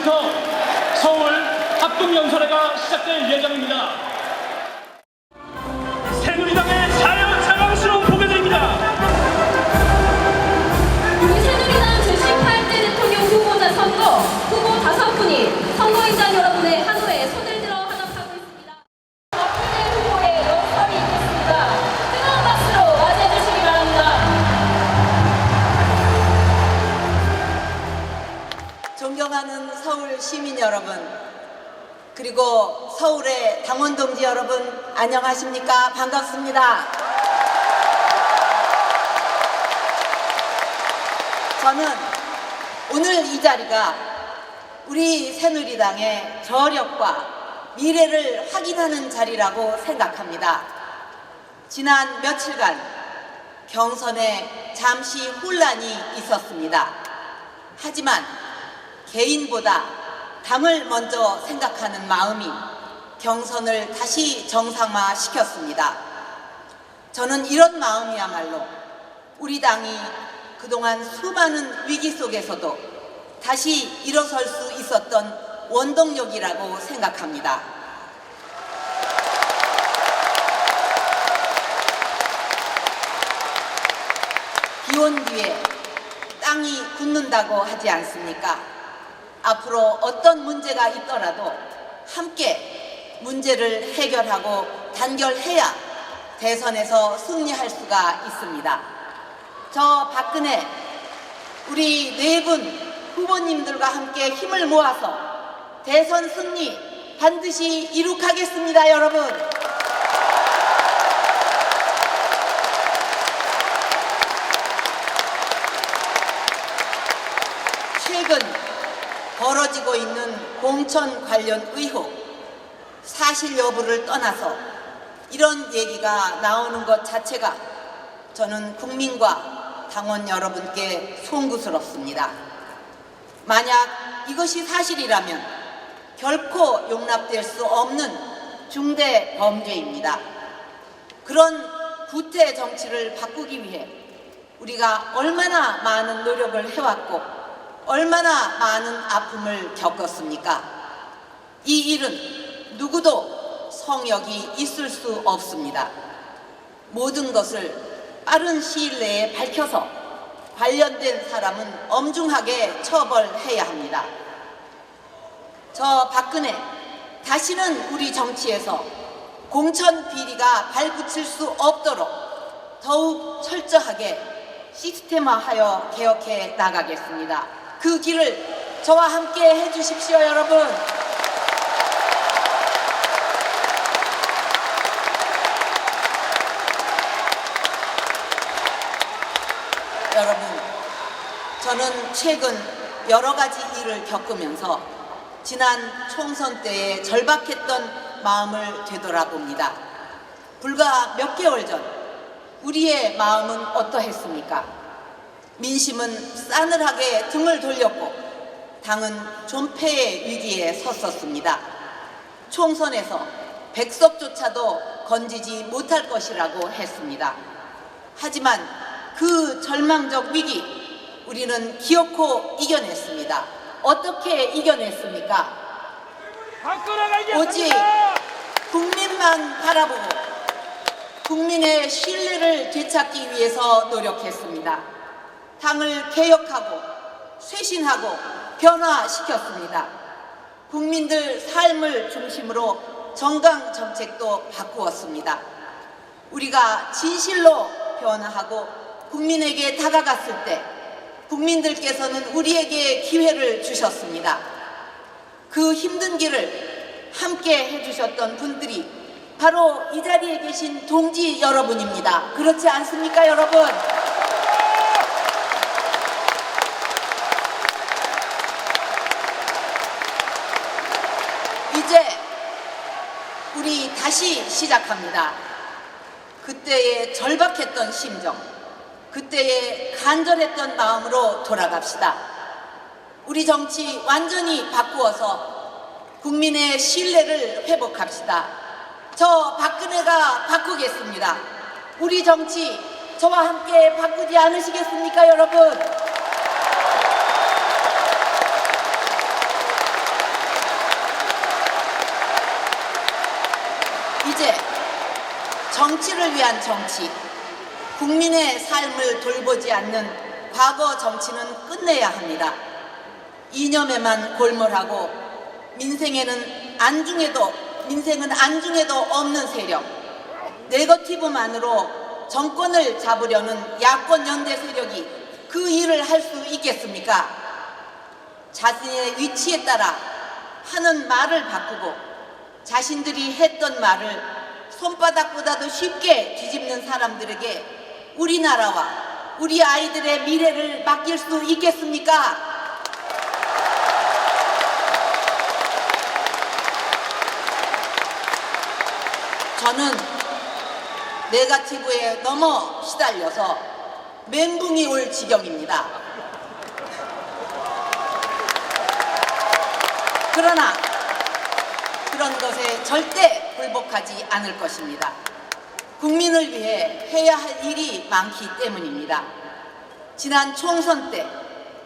지금부터 서울 합동연설회가 시작될 예정입니다. 새누리당의 자랑스러운 보고드립니다. 우리 새누리당 제18대 대통령 후보자 선거 후보 5분이 선거인단 여러분의 한호에 손을 들어 환영하고 있습니다. 박근혜 후보의 연설이 있겠습니다. 뜨거운 박수로 맞이해 주시기 바랍니다. 존경하는 서울 시민 여러분, 그리고 서울의 당원 동지 여러분, 안녕하십니까? 반갑습니다. 저는 오늘 이 자리가 우리 새누리당의 저력과 미래를 확인하는 자리라고 생각합니다. 지난 며칠간 경선에 잠시 혼란이 있었습니다. 하지만 개인보다 당을 먼저 생각하는 마음이 경선을 다시 정상화시켰습니다. 저는 이런 마음이야말로 우리 당이 그동안 수많은 위기 속에서도 다시 일어설 수 있었던 원동력이라고 생각합니다. 비온 뒤에 땅이 굳는다고 하지 않습니까? 앞으로 어떤 문제가 있더라도 함께 문제를 해결하고 단결해야 대선에서 승리할 수가 있습니다. 저 박근혜, 우리 4분 후보님들과 함께 힘을 모아서 대선 승리 반드시 이룩하겠습니다, 여러분. 최근 벌어지고 있는 공천 관련 의혹, 사실 여부를 떠나서 이런 얘기가 나오는 것 자체가 저는 국민과 당원 여러분께 송구스럽습니다. 만약 이것이 사실이라면 결코 용납될 수 없는 중대 범죄입니다. 그런 구태 정치를 바꾸기 위해 우리가 얼마나 많은 노력을 해왔고 얼마나 많은 아픔을 겪었습니까? 이 일은 누구도 성역이 있을 수 없습니다. 모든 것을 빠른 시일 내에 밝혀서 관련된 사람은 엄중하게 처벌해야 합니다. 저 박근혜, 다시는 우리 정치에서 공천 비리가 발붙일 수 없도록 더욱 철저하게 시스템화하여 개혁해 나가겠습니다. 그 길을 저와 함께 해주십시오, 여러분. 여러분, 저는 최근 여러 가지 일을 겪으면서 지난 총선 때의 절박했던 마음을 되돌아봅니다. 불과 몇 개월 전 우리의 마음은 어떠했습니까? 민심은 싸늘하게 등을 돌렸고 당은 존폐의 위기에 섰었습니다. 총선에서 백석조차도 건지지 못할 것이라고 했습니다. 하지만 그 절망적 위기 우리는 기어코 이겨냈습니다. 어떻게 이겨냈습니까? 오직 국민만 바라보고 국민의 신뢰를 되찾기 위해서 노력했습니다. 당을 개혁하고 쇄신하고 변화시켰습니다. 국민들 삶을 중심으로 정강 정책도 바꾸었습니다. 우리가 진실로 변화하고 국민에게 다가갔을 때 국민들께서는 우리에게 기회를 주셨습니다. 그 힘든 길을 함께 해주셨던 분들이 바로 이 자리에 계신 동지 여러분입니다. 그렇지 않습니까, 여러분? 이제 우리 다시 시작합니다. 그때의 절박했던 심정, 그때의 간절했던 마음으로 돌아갑시다. 우리 정치 완전히 바꾸어서 국민의 신뢰를 회복합시다. 저 박근혜가 바꾸겠습니다. 우리 정치 저와 함께 바꾸지 않으시겠습니까, 여러분? 이제 정치를 위한 정치, 국민의 삶을 돌보지 않는 과거 정치는 끝내야 합니다. 이념에만 골몰하고 민생은 안중에도 없는 세력, 네거티브만으로 정권을 잡으려는 야권 연대 세력이 그 일을 할 수 있겠습니까? 자신의 위치에 따라 하는 말을 바꾸고 자신들이 했던 말을 손바닥보다도 쉽게 뒤집는 사람들에게 우리나라와 우리 아이들의 미래를 맡길 수 있겠습니까? 저는 네거티브에 너무 시달려서 멘붕이 올 지경입니다. 그러나 그런 것에 절대 굴복하지 않을 것입니다. 국민을 위해 해야 할 일이 많기 때문입니다. 지난 총선 때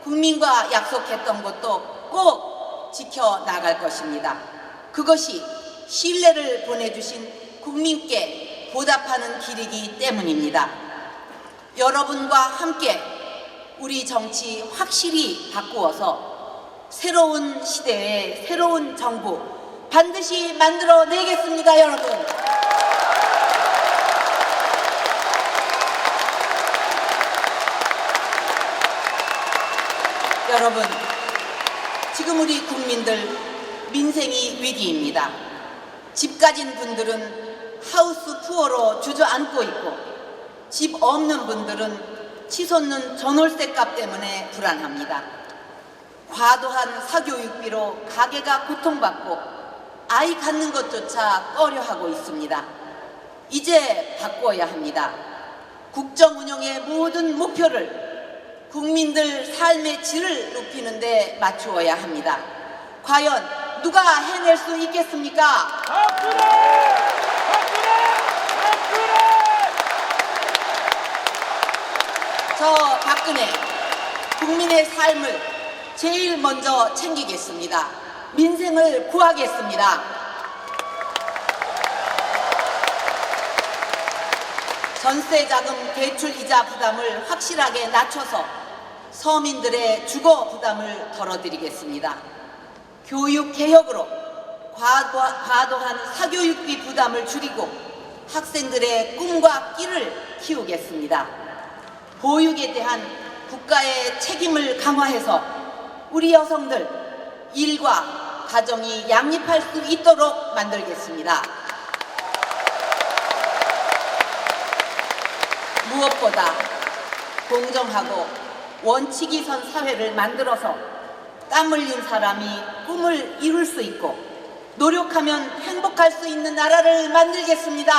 국민과 약속했던 것도 꼭 지켜나갈 것입니다. 그것이 신뢰를 보내주신 국민께 보답하는 길이기 때문입니다. 여러분과 함께 우리 정치 확실히 바꾸어서 새로운 시대의 새로운 정부 반드시 만들어내겠습니다, 여러분. 여러분, 지금 우리 국민들 민생이 위기입니다. 집 가진 분들은 하우스 푸어로 주저앉고 있고 집 없는 분들은 치솟는 전월세값 때문에 불안합니다. 과도한 사교육비로 가게가 고통받고 아이 갖는 것조차 꺼려하고 있습니다. 이제 바꿔야 합니다. 국정 운영의 모든 목표를 국민들 삶의 질을 높이는 데 맞추어야 합니다. 과연 누가 해낼 수 있겠습니까? 저 박근혜 국민의 삶을 제일 먼저 챙기겠습니다. 민생을 구하겠습니다. 전세자금 대출이자 부담을 확실하게 낮춰서 서민들의 주거 부담을 덜어드리겠습니다. 교육개혁으로 과도한 사교육비 부담을 줄이고 학생들의 꿈과 끼를 키우겠습니다. 보육에 대한 국가의 책임을 강화해서 우리 여성들 일과 가정이 양립할 수 있도록 만들겠습니다. 무엇보다 공정하고 원칙이 선 사회를 만들어서 땀 흘린 사람이 꿈을 이룰 수 있고 노력하면 행복할 수 있는 나라를 만들겠습니다.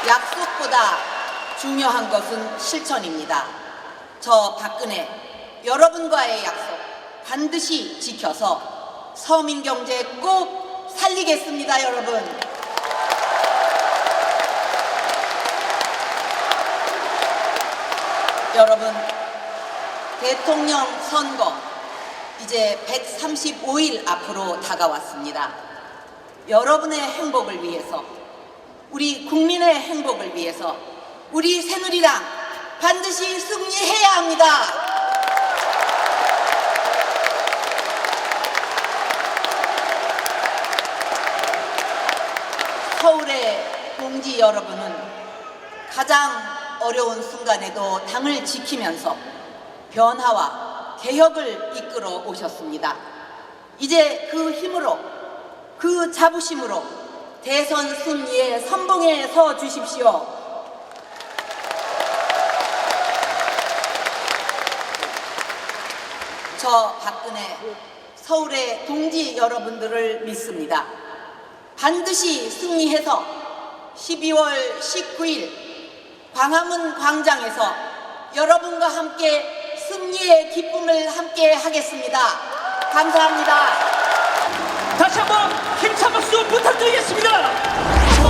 약속보다 중요한 것은 실천입니다. 저 박근혜 여러분과의 약속 반드시 지켜서 서민 경제 꼭 살리겠습니다, 여러분. 여러분, 대통령 선거 이제 135일 앞으로 다가왔습니다. 여러분의 행복을 위해서, 우리 국민의 행복을 위해서 우리 새누리당 반드시 승리해야 합니다. 서울의 동지 여러분은 가장 어려운 순간에도 당을 지키면서 변화와 개혁을 이끌어 오셨습니다. 이제 그 힘으로, 그 자부심으로 대선 승리의 선봉에 서 주십시오. 저 박근혜 서울의 동지 여러분들을 믿습니다. 반드시 승리해서 12월 19일 광화문 광장에서 여러분과 함께 승리의 기쁨을 함께 하겠습니다. 감사합니다. 다시 한번 힘찬 박수 부탁드리겠습니다.